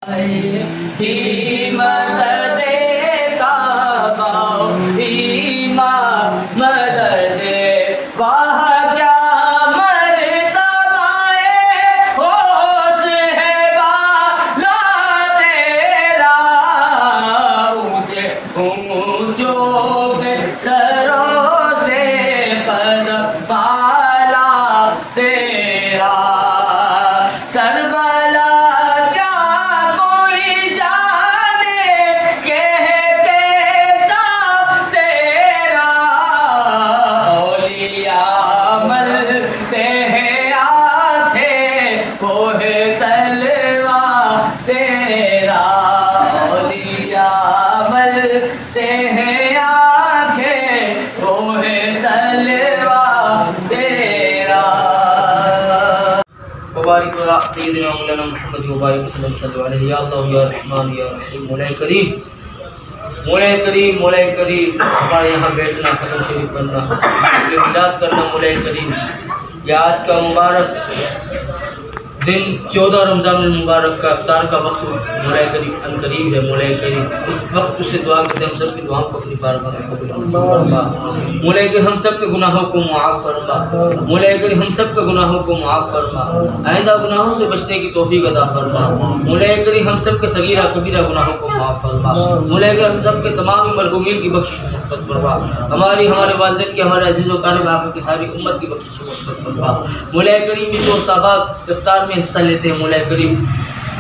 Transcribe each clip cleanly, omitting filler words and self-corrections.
کی مدد کعبہ ایمان مدد واہ کیا مرتبہ ہوش ہے بالا تیرا اونچے اونچوں پہ سروں سے قد بالا تیرا سربلا وبارک علی سیدنا مولانا محمد وبارک وسلم صلی اللہ علیہ یا اللہ یا رحمان یا رحیم مولا کریم مولا کریم مولا کریم ہمارے یہاں بیٹھنا ختم شریف کرنا ملاد کرنا مولا کریم یہ آج کا مبارک دن 14 رمضان المبارک کا افطار کا وقت مولا کریم ان قریب ہے مولا کریم اس وقت سے دعا کرتے ہیں ہم سب کی دعاؤں کو اپنی بارگاہ میں قبول فرما مولا کریم ہم سب کے گناہوں کو معاف فرما مولا کریم ہم سب کے گناہوں کو معاف فرما آئندہ گناہوں سے بچنے کی توفیق عطا فرما مولا کریم ہم سب کے صغیرہ کبیرہ گناہوں کو معاف فرما مولا کریم ہم سب کے تمام مرحومین کی بخشش مغفرت فرما ہمارے والدین کی ہمارے عزیز و اقارب آپ کی ساری امت کی بخشش مغفرت فرما مولا کریم جو احباب افطار میں حصہ لیتے ہیں مولا کریم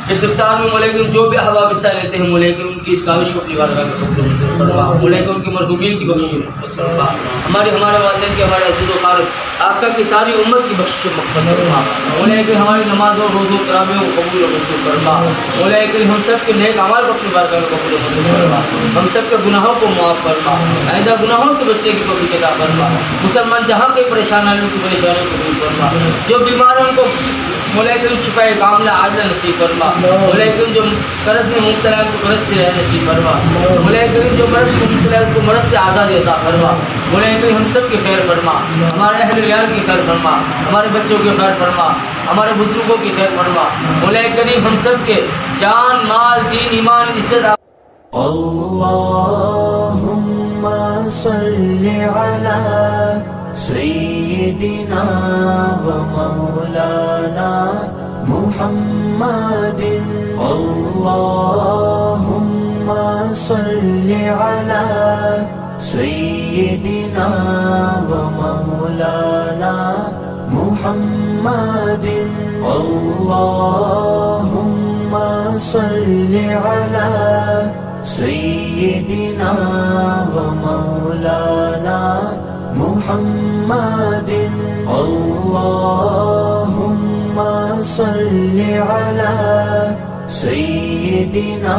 اس افطار میں مولا کریم جو بھی احباب حصہ لیتے ہیں مولا کریم ان کی اس کاوش کو اپنی بارگاہ میں قبول فرما مولا کریم ان کی مرحومین کی بخشش مغفرت فرما ہمارے والدین کے ہمارے عزیز و اقارب آپ کی ساری امت کی بخشش مغفرت فرما مولا کریم ہماری نمازوں روزوں تراویحوں کو قبول و منظور فرما مولا کریم ہم سب کے نیک اعمال کو اپنی بارگاہ میں قبول و منظور فرما ہم سب کے گناہوں کو معاف فرما آئندہ گناہوں سے بچنے کی توفیق عطا فرما مسلمان جہاں کوئی پریشان ہے ان کی پریشانیوں کو دور فرما جو بیمار ہیں ان کو مولا کریم شفا کاملہ عاجلہ نصیب فرما مولا کریم جو قرض میں مبتلا ہے ان کو قرض سے نصیب فرما مولا کریم جو مرض میں مبتلا ہے ان کو مرض سے آزادی عطا فرما مولا کریم ہم سب کی خیر فرما ہمارے اہل عیال کی خیر فرما ہمارے بچوں کی خیر فرما ہمارے بزرگوں کی خیر فرما مولا کریم ہم سب کے جان مال دین ایمان عزت اللہم صلی علی سیدنا و مولانا محمد اللہم صلی علی سیدنا و مولانا محمد اللہم صلی علی سیدنا و مولانا محمد اللہم صلی علی سیدنا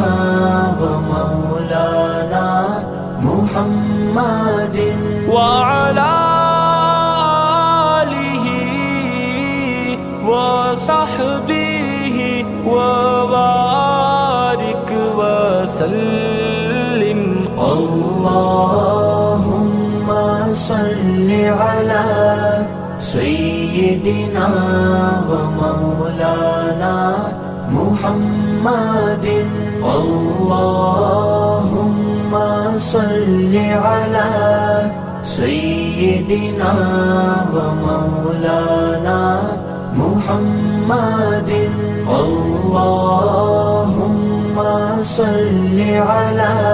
و مولانا محمد وعلی آلہ وصحبہ وبارک وسلم اللہم صلی علی سیدنا و مولانا محمد اللہم صلی علی سیدنا و مولانا محمد اللہم صلی علی